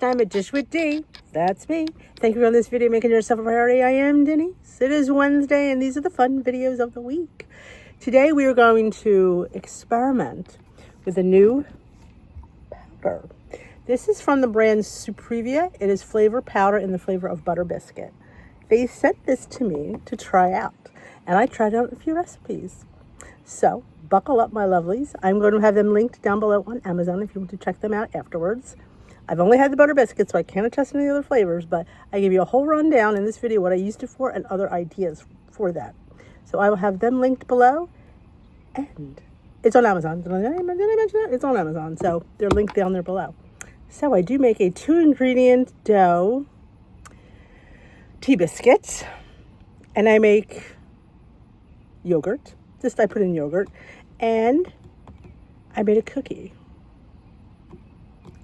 time at Dish with D. That's me. Thank you for this video, making yourself a priority. I am Denise. It is Wednesday, and these are the fun videos of the week. Today, we are going to experiment with a new powder. This is from the brand Supriva. It is flavor powder in the flavor of butter biscuit. They sent this to me to try out, and I tried out a few recipes. So, buckle up, my lovelies. I'm going to have them linked down below on Amazon if you want to check them out afterwards. I've only had the butter biscuit, so I can't attest to any other flavors, but I give you a whole rundown in this video what I used it for and other ideas for that. So I will have them linked below, and it's on Amazon. Did I mention it? It's on Amazon, so they're linked down there below. So I do make a 2-ingredient dough tea biscuit, and I make yogurt. Just I put in yogurt, and I made a cookie.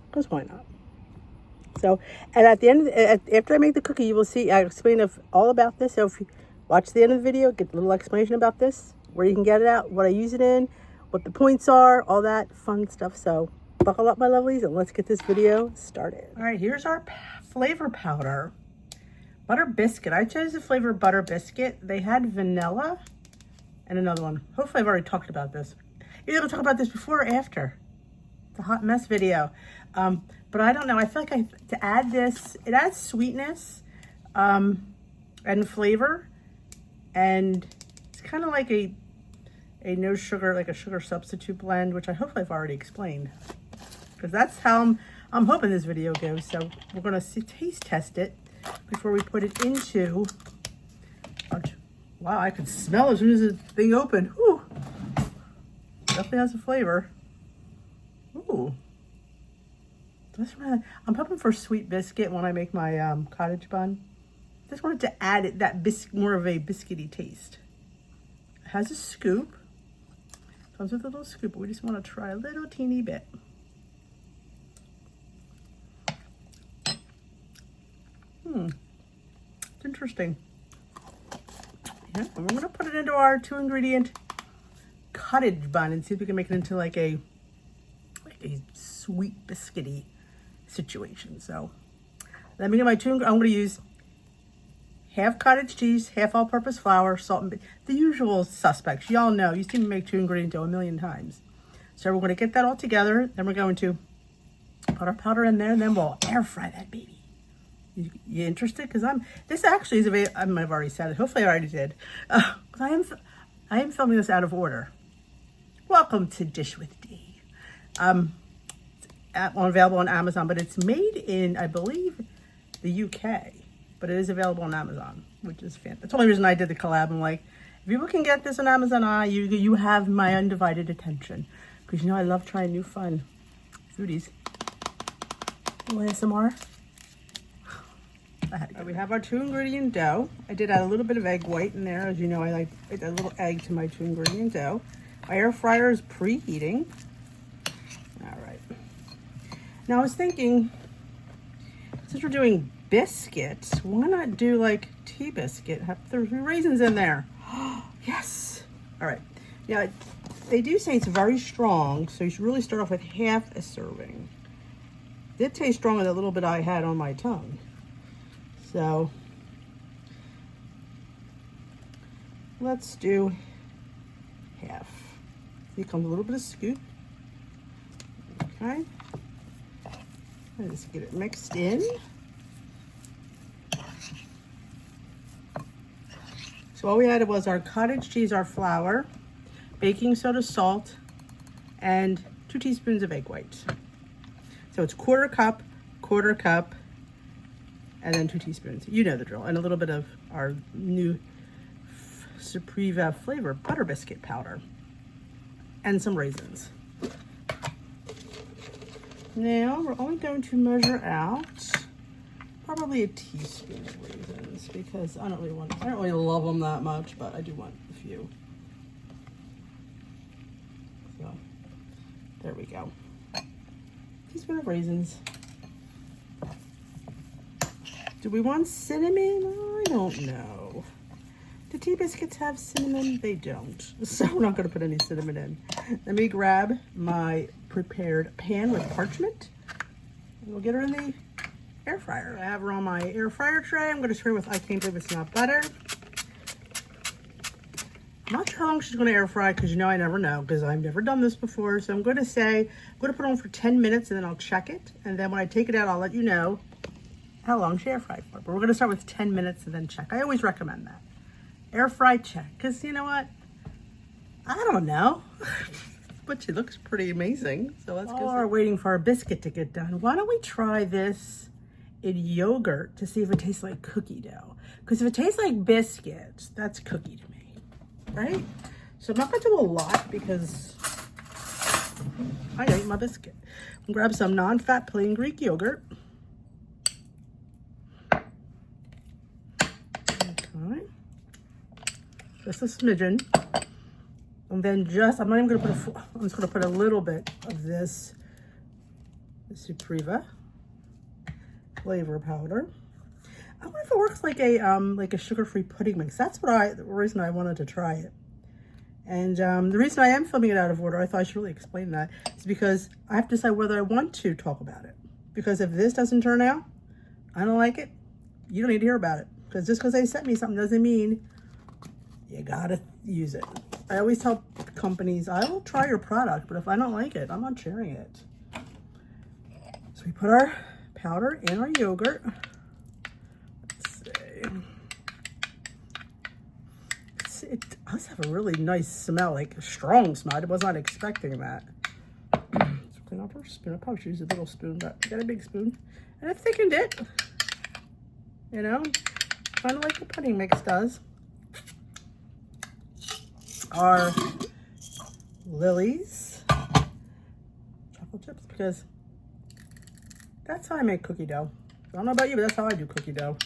Because why not? So, and at the end, after I make the cookie, you will see, I explain all about this. So if you watch the end of the video, get a little explanation about this, where you can get it out, what I use it in, what the points are, all that fun stuff. So buckle up, my lovelies, and let's get this video started. All right, here's our flavor powder. Butter biscuit. I chose the flavor butter biscuit. They had vanilla and another one. Hopefully I've already talked about this. Either I'll talk about this before or after the hot mess video. But I don't know. I feel like to add this, it adds sweetness and flavor. And it's kind of like a no sugar, like a sugar substitute blend, which I hopefully I've already explained. Because that's how I'm hoping this video goes. So we're going to taste test it before we put it into our... Wow, I could smell as soon as the thing opened. Whew. Definitely has a flavor. Ooh. I'm hoping for sweet biscuit when I make my cottage bun. Just wanted to add it, that more of a biscuity taste. It has a scoop. Comes with a little scoop, but we just want to try a little teeny bit. It's interesting. Yeah, and we're going to put it into our 2-ingredient cottage bun and see if we can make it into like a sweet biscuity situation. So let me get my I'm going to use half cottage cheese, half all-purpose flour, salt, and the usual suspects. Y'all know, you see me make 2-ingredient dough a million times. So we're going to get that all together. Then we're going to put our powder in there, and then we'll air fry that baby. You interested? Because this actually is available. I've already said it. Hopefully I already did. I am filming this out of order. Welcome to Dish with D. Available on Amazon, but it's made in, I believe, the UK, but it is available on Amazon, which is fantastic. That's the only reason I did the collab. I'm like, if people can get this on Amazon, you have my undivided attention, because you know I love trying new fun foodies. ASMR. We have our 2-ingredient dough. I did add a little bit of egg white in there. As you know, I add a little egg to my 2-ingredient dough. My air fryer is preheating. All right. Now I was thinking, since we're doing biscuits, why not do like tea biscuit? There's raisins in there. Yes. All right. Now, they do say it's very strong, so you should really start off with half a serving. It did taste stronger than a little bit I had on my tongue. So let's do half. Here comes a little bit of scoop. Okay. Let's get it mixed in. So all we added was our cottage cheese, our flour, baking soda, salt, and 2 teaspoons of egg white. So it's quarter cup, and then 2 teaspoons. You know the drill. And a little bit of our new Supriva flavor butter biscuit powder. And some raisins. Now we're only going to measure out probably a teaspoon of raisins, because I don't really love them that much, but I do want a few. So there we go. Teaspoon of raisins. Do we want cinnamon? I don't know. Do tea biscuits have cinnamon? They don't. So we're not going to put any cinnamon in. Let me grab my prepared pan with parchment. And we'll get her in the air fryer. I have her on my air fryer tray. I'm going to spray with, I can't believe it's not butter. I'm not sure how long she's going to air fry because you know I never know because I've never done this before. So I'm going to say, I'm going to put it on for 10 minutes and then I'll check it. And then when I take it out, I'll let you know how long she air fried for. But we're going to start with 10 minutes and then check. I always recommend that. Air fry check. Because you know what? I don't know. But she looks pretty amazing. So let's go. We're waiting for our biscuit to get done. Why don't we try this in yogurt to see if it tastes like cookie dough? Because if it tastes like biscuits, that's cookie to me, right? So I'm not going to do a lot because I ate my biscuit. I'm gonna grab some non-fat plain Greek yogurt. Okay. Just a smidgen. And then I'm not even gonna put I'm just gonna put a little bit of this Supriva flavor powder. I wonder if it works like a sugar-free pudding mix. That's what the reason I wanted to try it. And the reason I am filming it out of order, I thought I should really explain that, is because I have to decide whether I want to talk about it. Because if this doesn't turn out, I don't like it, you don't need to hear about it. Because just because they sent me something doesn't mean you gotta use it. I always tell companies, I will try your product, but if I don't like it, I'm not sharing it. So we put our powder in our yogurt. Let's see. It does have a really nice smell, like a strong smell. I was not expecting that. So clean off our spoon. I probably should use a little spoon, but I got a big spoon. And it thickened it. You know, kind of like the pudding mix does. Our Lily's chocolate chips, because that's how I make cookie dough. I don't know about you, but that's how I do cookie dough.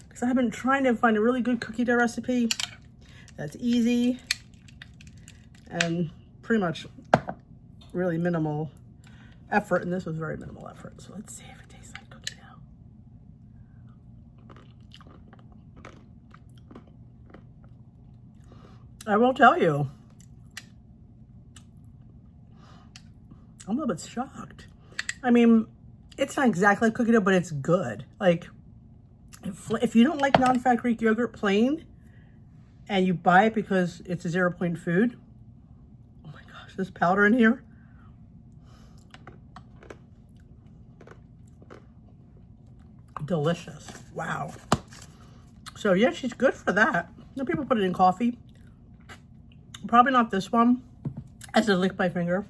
Because I've been trying to find a really good cookie dough recipe that's easy and pretty much really minimal effort, and this was very minimal effort. So let's see if it tastes like cookie dough. I will tell you, I'm a little bit shocked. I mean, it's not exactly like cookie dough, but it's good. Like, if you don't like non-fat Greek yogurt plain, and you buy it because it's a 0-point food, oh my gosh, this powder in here. Delicious. Wow. So yeah, she's good for that. Some people put it in coffee. Probably not this one. As I lick my finger.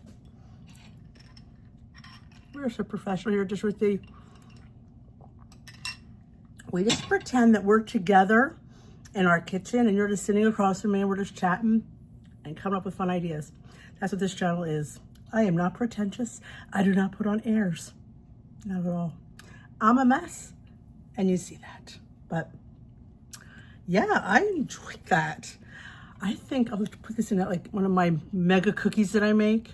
We're so professional here, just with the... We just pretend that we're together in our kitchen and you're just sitting across from me and we're just chatting and coming up with fun ideas. That's what this channel is. I am not pretentious. I do not put on airs. Not at all. I'm a mess. And you see that. But yeah, I enjoyed that. I think I'll put this in like one of my mega cookies that I make.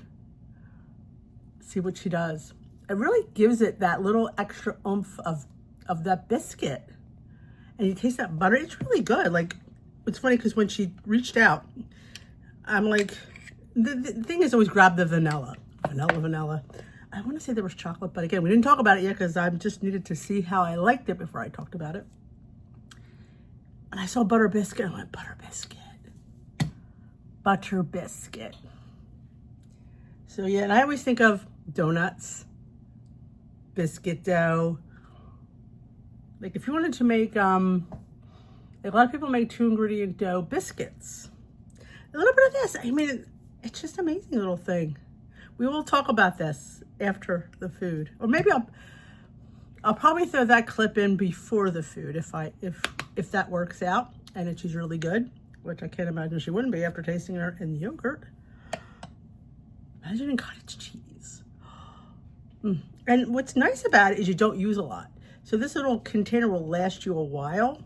See what she does. It really gives it that little extra oomph of that biscuit. And you taste that butter. It's really good. Like, it's funny because when she reached out, I'm like, the thing is always grab the vanilla. Vanilla. I want to say there was chocolate, but again, we didn't talk about it yet because I just needed to see how I liked it before I talked about it. And I saw butter biscuit. I went, butter biscuit. Butter biscuit. So yeah, and I always think of donuts, biscuit dough. Like if you wanted to make, a lot of people make 2-ingredient dough biscuits. A little bit of this. I mean, it's just an amazing little thing. We will talk about this after the food, or maybe I'll probably throw that clip in before the food if that works out and if she's really good, which I can't imagine she wouldn't be after tasting her in yogurt. Imagine in cottage cheese. And what's nice about it is you don't use a lot. So this little container will last you a while.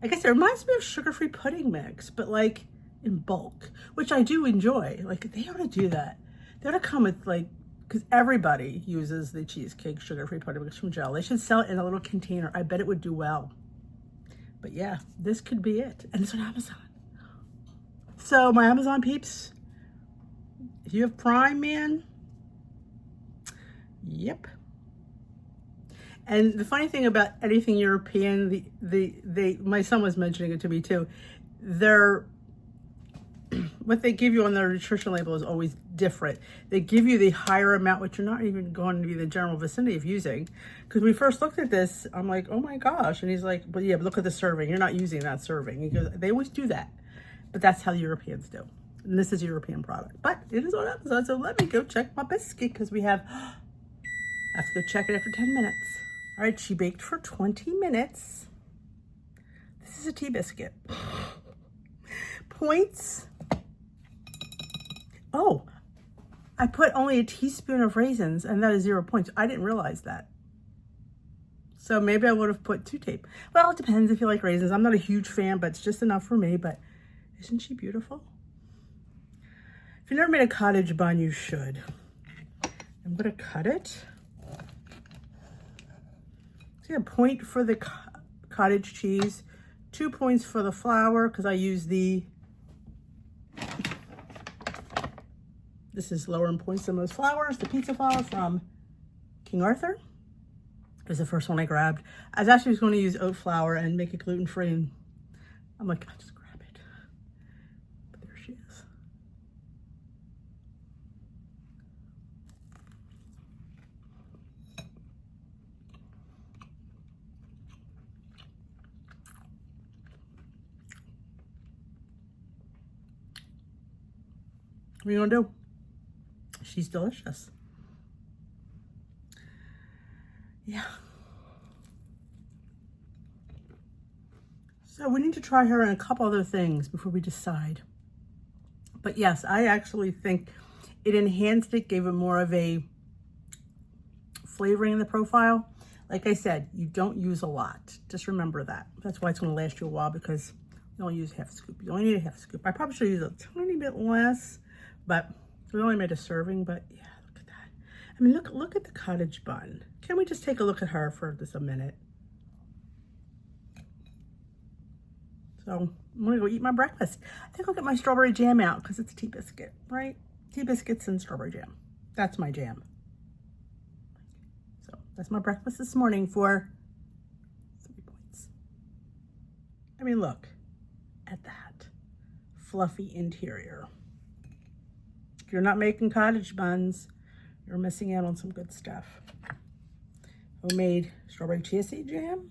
I guess it reminds me of sugar-free pudding mix, but like in bulk, which I do enjoy. Like they ought to do that. They ought to come with like, because everybody uses the cheesecake sugar-free pudding mix from Gel. They should sell it in a little container. I bet it would do well. But yeah, this could be it. And it's on Amazon. So my Amazon peeps, if you have Prime, man, yep. And the funny thing about anything European, my son was mentioning it to me too. What they give you on their nutrition label is always different. They give you the higher amount, which you're not even going to be the general vicinity of using. Because when we first looked at this, I'm like, oh my gosh. And he's like, but yeah, but look at the serving. You're not using that serving. He goes, they always do that. But that's how the Europeans do. And this is a European product. But it is on Amazon, so let me go check my biscuit because we have, let's go check it after 10 minutes. All right, she baked for 20 minutes. This is a tea biscuit. Points. Oh, I put only a teaspoon of raisins and that is 0 points. I didn't realize that. So maybe I would have put 2 tape. Well, it depends if you like raisins. I'm not a huge fan, but it's just enough for me. But isn't she beautiful? If you've never made a cottage bun, you should. I'm going to cut it. See, a point for the cottage cheese, 2 points for the flour because I use this is lower in points than most flours, the pizza flour from King Arthur. It was the first one I grabbed. I was actually going to use oat flour and make it gluten-free. And I'm like, I'll just grab it. But there she is. What are you going to do? She's delicious. Yeah. So we need to try her and a couple other things before we decide. But yes, I actually think it enhanced it, gave it more of a flavoring in the profile. Like I said, you don't use a lot. Just remember that. That's why it's going to last you a while because you only use half a scoop. You only need a half a scoop. I probably should use a tiny bit less, but we only made a serving. But yeah, look at that. I mean, look at the cottage bun. Can we just take a look at her for just a minute? So I'm gonna go eat my breakfast. I think I'll get my strawberry jam out because it's a tea biscuit, right? Tea biscuits and strawberry jam. That's my jam. So that's my breakfast this morning for 3 points. I mean, look at that fluffy interior. If you're not making cottage buns, you're missing out on some good stuff. Homemade strawberry chia seed jam.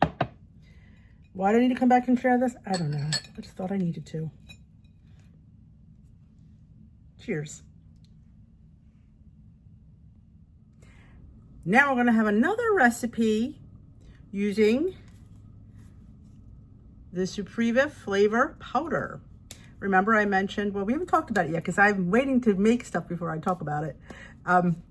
Why do I need to come back and share this? I don't know. I just thought I needed to. Cheers. Now we're going to have another recipe using the Supriva flavor powder. Remember I mentioned, well, we haven't talked about it yet because I'm waiting to make stuff before I talk about it.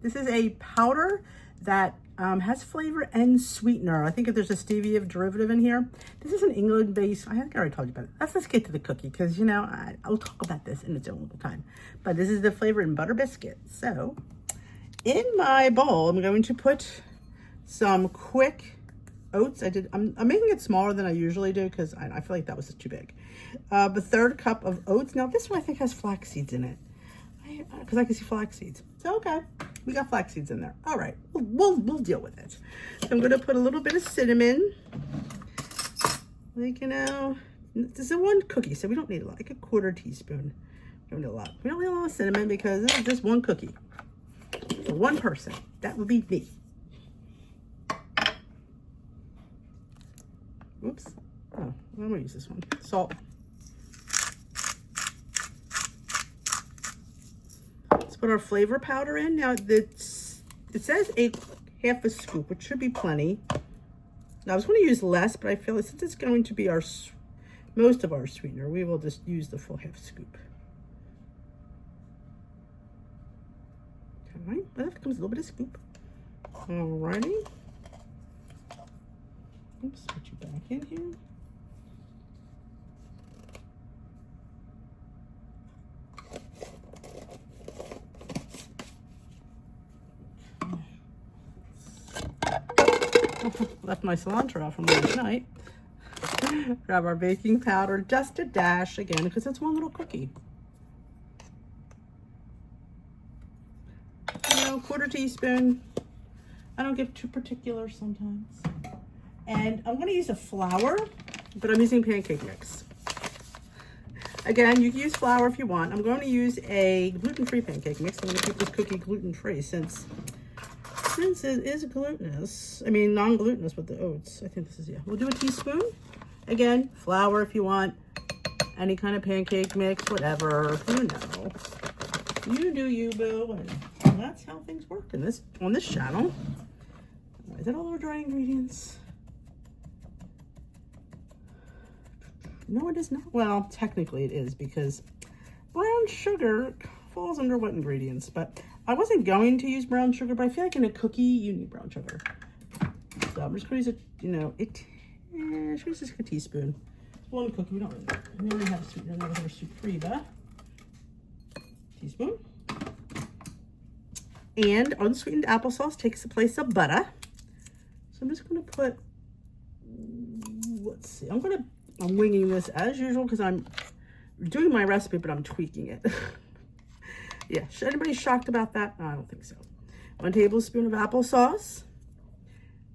This is a powder that has flavor and sweetener. I think if there's a stevia derivative in here. This is an England-based, I think I already told you about it. Let's get to the cookie because, you know, I'll talk about this in its own little time. But this is the flavor in butter biscuit. So in my bowl, I'm going to put some quick oats. I'm making it smaller than I usually do because I feel like that was too big. The 1/3 cup of oats. Now this one I think has flax seeds in it because I can see flax seeds. So okay, we got flax seeds in there. All right, we'll deal with it. So I'm going to put a little bit of cinnamon. Like, you know, this is 1 cookie, so we don't need a lot. Like a 1/4 teaspoon. We don't need a lot. We don't need a lot of cinnamon because this is just 1 cookie for 1 person. That would be me. Oops. Oh, I'm going to use this one. Salt. Let's put our flavor powder in. Now, it says 1/2 scoop, which should be plenty. Now, I was going to use less, but I feel like since it's going to be most of our sweetener, we will just use the full 1/2 scoop. All right. Well, that comes a little bit of scoop. All righty. Oops, put you back in here. Left my cilantro out from last night. Grab our baking powder, just a dash again, because it's 1 little cookie. You know, 1/4 teaspoon. I don't get too particular sometimes. And I'm gonna use a flour, but I'm using pancake mix. Again, you can use flour if you want. I'm going to use a gluten-free pancake mix. I'm gonna keep this cookie gluten-free since it is glutinous. I mean, non-glutinous with the oats. I think this is, yeah. We'll do a teaspoon. Again, flour if you want. Any kind of pancake mix, whatever, you know. You do you, boo. And that's how things work on this channel. Is that all our dry ingredients? No, it is not. Well, technically it is because brown sugar falls under wet ingredients, but I wasn't going to use brown sugar, but I feel like in a cookie, you need brown sugar. So I'm just gonna use it, you know, should use just a teaspoon. One cookie, we don't really have Supriva. Teaspoon. And unsweetened applesauce takes the place of butter. So I'm just gonna put, let's see, I'm winging this as usual because I'm doing my recipe, but I'm tweaking it. Yeah, should anybody shocked about that? No, I don't think so. 1 tablespoon of applesauce.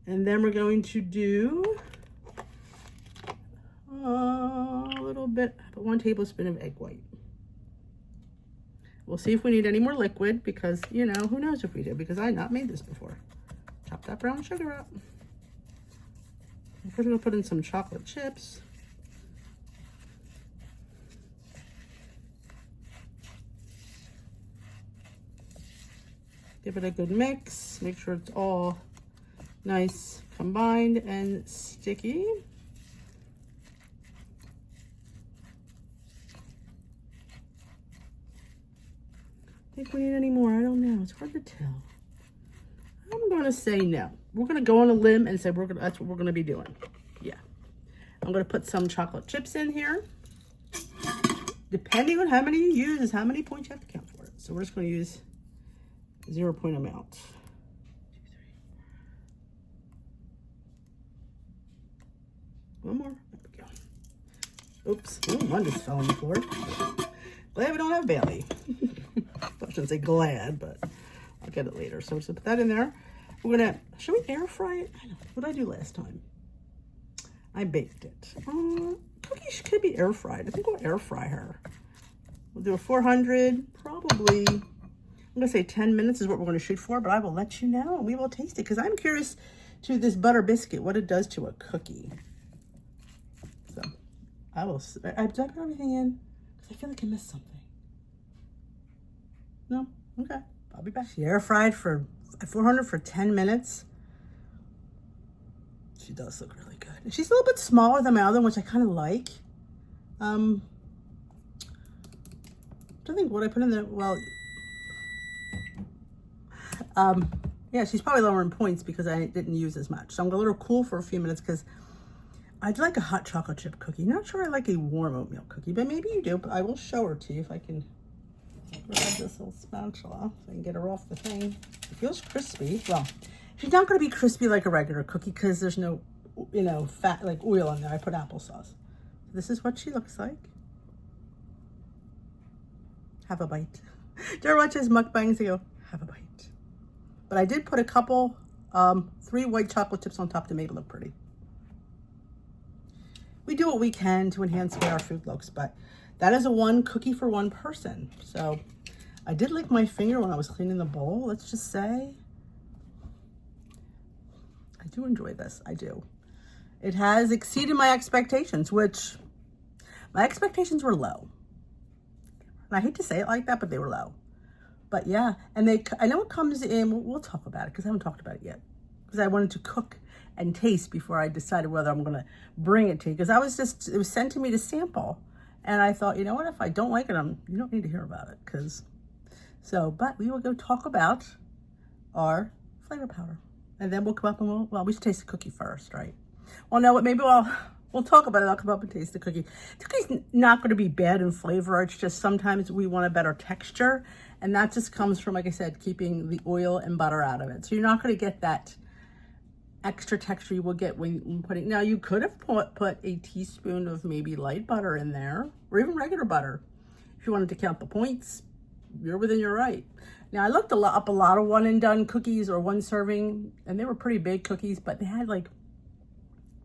And then we're going to do a little bit, 1 tablespoon of egg white. We'll see if we need any more liquid because, you know, who knows if we do, because I not made this before. Chop that brown sugar up. We're gonna put in some chocolate chips. Give it a good mix. Make sure it's all nice, combined and sticky. Think we need any more? I don't know. It's hard to tell. I'm going to say no. We're going to go on a limb and say that's what we're going to be doing. Yeah. I'm going to put some chocolate chips in here. Depending on how many you use is how many points you have to count for it. So we're just going to use 0 point amount. 2, 3. One more. There we go. Oops. Ooh, one just fell on the floor. Glad we don't have Bailey. I shouldn't say glad, but I'll get it later. So just put that in there. We're gonna, should we air fry it? I don't know. What did I do last time? I baked it. Cookies could be air fried. I think we'll air fry her. We'll do a 400, probably, I'm gonna say 10 minutes is what we're gonna shoot for, but I will let you know and we will taste it because I'm curious to this butter biscuit, what it does to a cookie. So I will, did I put everything in? Because I feel like I missed something. No? Okay. I'll be back. She air fried for 400 for 10 minutes. She does look really good. And she's a little bit smaller than my other one, which I kind of like. I think what I put in there, well, yeah, she's probably lower in points because I didn't use as much. So I'm going to let her cool for a few minutes because I'd like a hot chocolate chip cookie. Not sure I like a warm oatmeal cookie, but maybe you do. But I will show her to you if I can grab this little spatula so I can get her off the thing. It feels crispy. Well, she's not going to be crispy like a regular cookie because there's no, you know, fat, like oil in there. I put applesauce. This is what she looks like. Have a bite. Do you ever watch his mukbangs? They go, have a bite. But I did put a couple, 3 white chocolate chips on top to make it look pretty. We do what we can to enhance the way our food looks, but that is a 1 cookie for 1 person. So I did lick my finger when I was cleaning the bowl, let's just say. I do enjoy this, I do. It has exceeded my expectations, which my expectations were low. And I hate to say it like that, but they were low. But yeah, and I know it comes in, we'll talk about it because I haven't talked about it yet. Because I wanted to cook and taste before I decided whether I'm gonna bring it to you. Because it was sent to me to sample. And I thought, you know what, if I don't like it, you don't need to hear about it. But we will go talk about our flavor powder. And then we'll come up and we should taste the cookie first, right? Well, no, maybe we'll talk about it. I'll come up and taste the cookie. The cookie's not going to be bad in flavor. It's just sometimes we want a better texture. And that just comes from, like I said, keeping the oil and butter out of it. So you're not going to get that extra texture you will get when you put it. Now, you could have put a teaspoon of maybe light butter in there, or even regular butter. If you wanted to count the points, you're within your right. Now I looked up a lot of one and done cookies or one serving, and they were pretty big cookies, but they had like,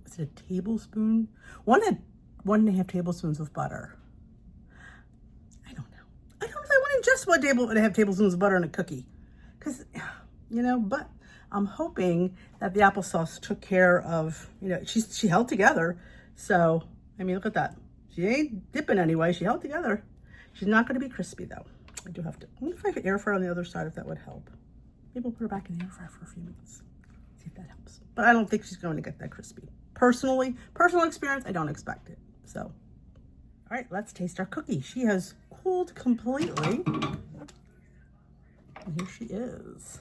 was it a tablespoon? One had 1.5 tablespoons of butter. I don't know. I don't know if I want to ingest 1.5 tablespoons of butter in a cookie, because, you know, but I'm hoping that the applesauce took care of, you know, she held together. So, I mean, look at that. She ain't dipping anyway. She held together. She's not going to be crispy though. I do have to, I wonder if I could air fry on the other side, if that would help. Maybe we'll put her back in the air fryer for a few minutes. See if that helps. But I don't think she's going to get that crispy. Personal experience, I don't expect it. So, all right, let's taste our cookie. She has cooled completely. And here she is.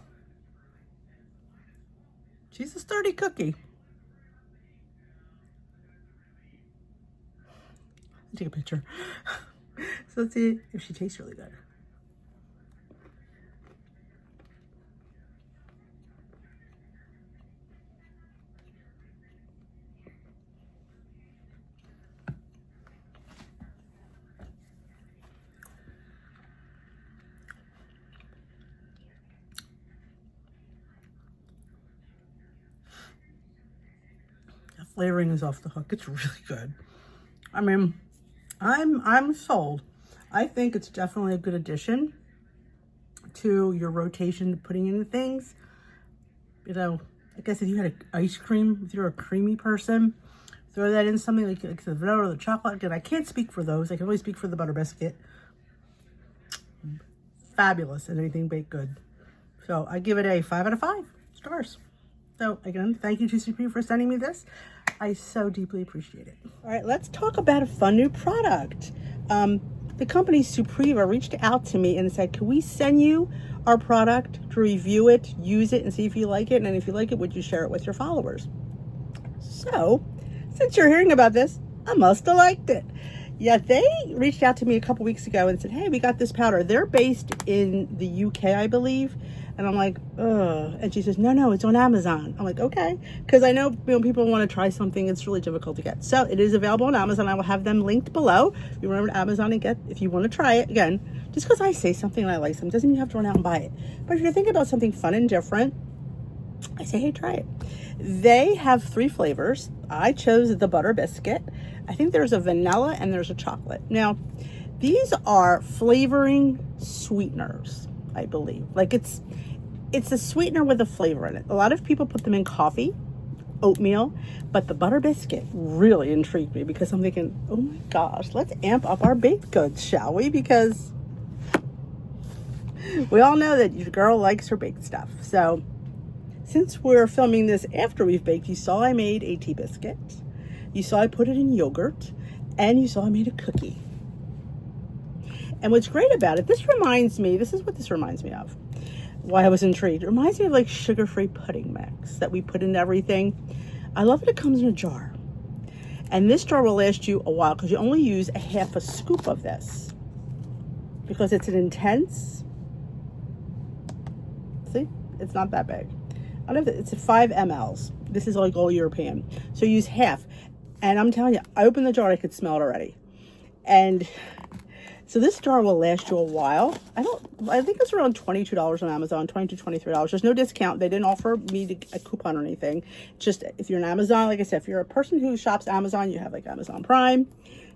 She's a sturdy cookie. I'll take a picture. So let's see if she tastes really good. The flavoring is off the hook. It's really good. I mean, I'm sold. I think it's definitely a good addition to your rotation, putting in things. You know, I guess if you had an ice cream, if you're a creamy person, throw that in something like the vanilla or the chocolate. Again, I can't speak for those. I can only speak for the butter biscuit. Fabulous and anything baked good. So I give it a 5 out of 5 stars. So again, thank you to Supriva for sending me this. I so deeply appreciate it. All right, let's talk about a fun new product. The company Supriva reached out to me and said, can we send you our product to review it, use it, and see if you like it? And if you like it, would you share it with your followers? So, since you're hearing about this, I must have liked it. Yeah, they reached out to me a couple weeks ago and said, hey, we got this powder. They're based in the UK, I believe. And I'm like, ugh. And she says, no, it's on Amazon. I'm like, okay. Because I know when people want to try something, it's really difficult to get. So it is available on Amazon. I will have them linked below. You remember to Amazon and get, if you want to try it. Again, just because I say something and I like something doesn't mean you have to run out and buy it. But if you're thinking about something fun and different, I say, hey, try it. They have 3 flavors. I chose the butter biscuit. I think there's a vanilla and there's a chocolate. Now, these are flavoring sweeteners, I believe. Like it's a sweetener with a flavor in it. A lot of people put them in coffee, oatmeal, but the butter biscuit really intrigued me because I'm thinking, oh my gosh, let's amp up our baked goods, shall we? Because we all know that your girl likes her baked stuff. So since we're filming this after we've baked, you saw I made a tea biscuit. You saw I put it in yogurt, and you saw I made a cookie. And what's great about it, this is what this reminds me of. Why I was intrigued. It reminds me of like sugar-free pudding mix that we put in everything. I love that it comes in a jar. And this jar will last you a while because you only use a half a scoop of this. Because it's an intense, see, it's not that big. I don't know if it's 5 mLs. This is like all European. So use half. And I'm telling you, I opened the jar, I could smell it already. And so this jar will last you a while. I think it's around $22 on Amazon, $22, $23. There's no discount. They didn't offer me a coupon or anything. Just if you're an Amazon, like I said, if you're a person who shops Amazon, you have like Amazon Prime,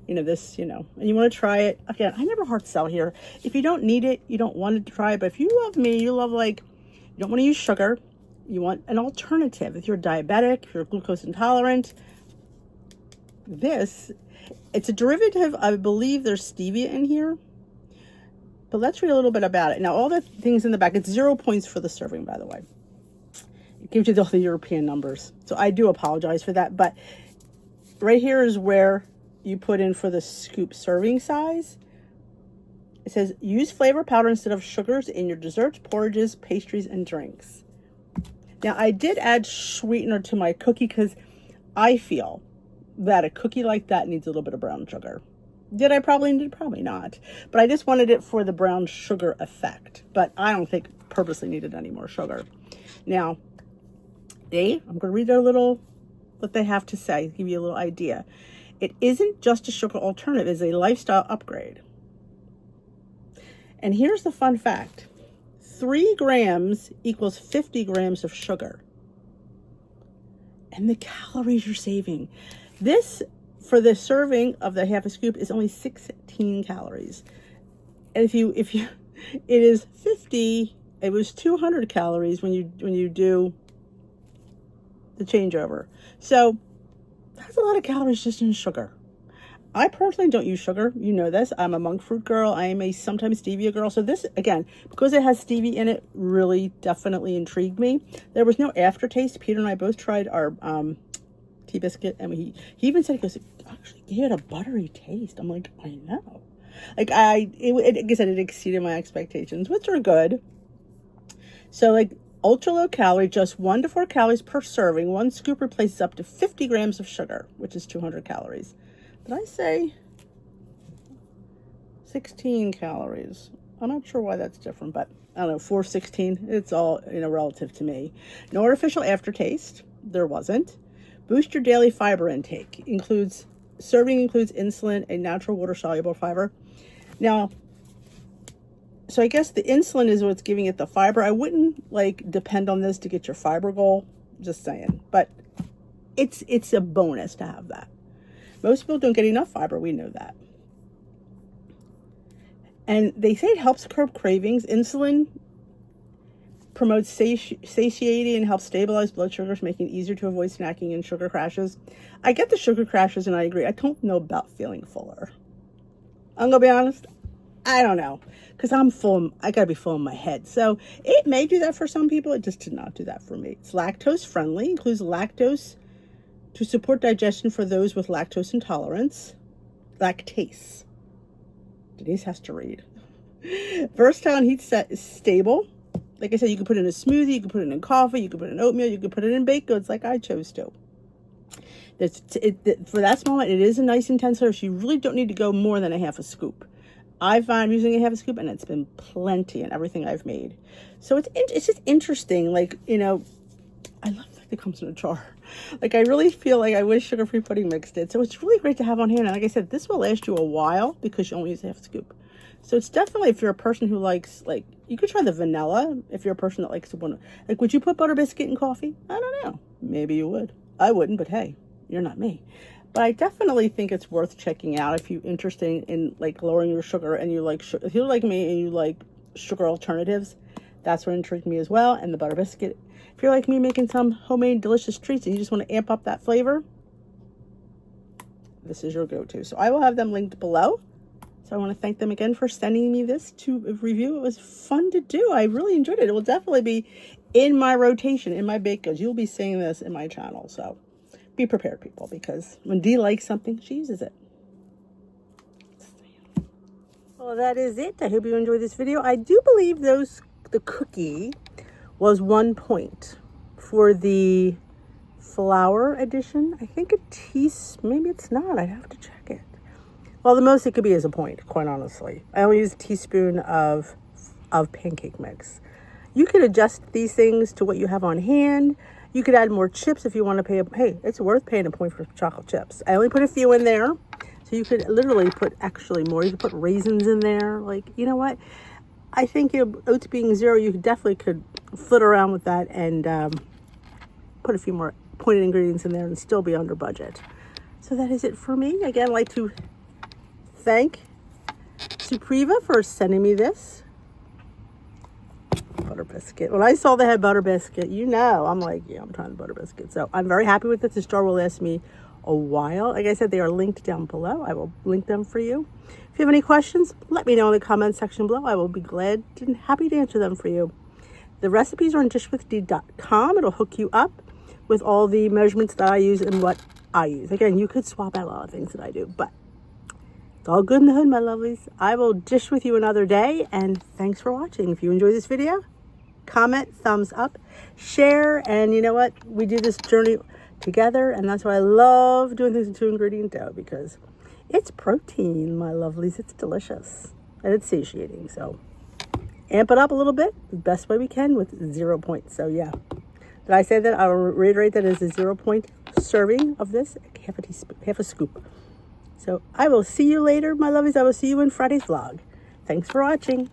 and you want to try it. Again, I never hard sell here. If you don't need it, you don't want to try it. But if you love me, you love you don't want to use sugar. You want an alternative. If you're diabetic, if you're glucose intolerant, it's a derivative. I believe there's stevia in here. But let's read a little bit about it. Now, all the things in the back, it's 0 points for the serving, by the way. It gives you all the European numbers. So I do apologize for that. But right here is where you put in for the scoop serving size. It says, use flavor powder instead of sugars in your desserts, porridges, pastries, and drinks. Now, I did add sweetener to my cookie because I feel that a cookie like that needs a little bit of brown sugar. Did I probably need? Probably not. But I just wanted it for the brown sugar effect. But I don't think purposely needed any more sugar. Now, I'm going to read what they have to say, give you a little idea. It isn't just a sugar alternative. It's a lifestyle upgrade. And here's the fun fact. 3 grams equals 50 grams of sugar. And the calories you're saving. This, for the serving of the half a scoop, is only 16 calories. And if you, it is 50, it was 200 calories when you do the changeover. So that's a lot of calories just in sugar. I personally don't use sugar. You know this. I'm a monk fruit girl. I am a sometimes stevia girl. So this, again, because it has stevia in it, really definitely intrigued me. There was no aftertaste. Peter and I both tried our tea biscuit, and he even said, he goes, actually gave it a buttery taste. I'm like, I know. Like like I said, it exceeded my expectations, which are good. So like ultra low calorie, just 1 to 4 calories per serving. 1 scoop replaces up to 50 grams of sugar, which is 200 calories. Did I say 16 calories? I'm not sure why that's different, but I don't know, 416, it's all, relative to me. No artificial aftertaste. There wasn't. Boost your daily fiber intake. Serving includes insulin, a natural water-soluble fiber. Now, so I guess the insulin is what's giving it the fiber. I wouldn't depend on this to get your fiber goal. Just saying. But it's a bonus to have that. Most people don't get enough fiber. We know that. And they say it helps curb cravings. Insulin promotes satiety and helps stabilize blood sugars, making it easier to avoid snacking and sugar crashes. I get the sugar crashes, and I agree. I don't know about feeling fuller. I'm going to be honest. I don't know. Because I'm full. I got to be full in my head. So it may do that for some people. It just did not do that for me. It's lactose friendly. Includes lactose to support digestion for those with lactose intolerance. Lactase. Denise has to read. Versatile and heat set is stable. Like I said, you can put it in a smoothie, you can put it in coffee, you can put it in oatmeal, you can put it in baked goods like I chose to. For that small one, it is a nice intense service. You really don't need to go more than a half a scoop. I find using a half a scoop, and it's been plenty in everything I've made. So it's just interesting. I love that it comes in a jar. I really feel like I wish sugar-free pudding mix did. So it's really great to have on hand. And like I said, this will last you a while because you only use a half a scoop. So it's definitely, if you're a person who likes, you could try the vanilla. If you're a person that likes to would you put butter biscuit in coffee? I don't know. Maybe you would. I wouldn't, but hey, you're not me. But I definitely think it's worth checking out if you're interested in lowering your sugar and you like sugar. If you're like me and you like sugar alternatives, that's what intrigued me as well. And the butter biscuit. If you're like me making some homemade delicious treats and you just want to amp up that flavor, this is your go-to. So I will have them linked below. So I want to thank them again for sending me this to review. It was fun to do. I really enjoyed it. It will definitely be in my rotation, in my baked goods. You'll be seeing this in my channel. So be prepared, people, because when Dee likes something, she uses it. Well, that is it. I hope you enjoyed this video. I do believe the cookie was 1 point for the flour edition. I think maybe it's not. I'd have to check it. Well, the most it could be is a point, quite honestly. I only use a teaspoon of pancake mix. You could adjust these things to what you have on hand. You could add more chips if you want to pay. Hey, it's worth paying a point for chocolate chips. I only put a few in there. So you could literally put actually more. You could put raisins in there. You know what? I think oats being 0, you definitely could flit around with that and put a few more pointed ingredients in there and still be under budget. So that is it for me. Again, I'd like to thank Supriva for sending me this butter biscuit. When I saw they had butter biscuit, I'm like, yeah, I'm trying the butter biscuit. So I'm very happy with this. This jar will last me a while. Like I said, they are linked down below. I will link them for you. If you have any questions, let me know in the comment section below. I will be glad and happy to answer them for you. The recipes are on dishwithdee.com. It'll hook you up with all the measurements that I use and what I use. Again, you could swap out a lot of things that I do, but it's all good in the hood, my lovelies. I will dish with you another day, and thanks for watching. If you enjoyed this video, comment, thumbs up, share, and you know what? We do this journey together, and that's why I love doing things in 2-ingredient dough, because it's protein, my lovelies. It's delicious, and it's satiating. So amp it up a little bit the best way we can with 0 points. So yeah, did I say that? I'll reiterate that as a 0 point serving of this, half a scoop. So I will see you later, my lovelies. I will see you in Friday's vlog. Thanks for watching.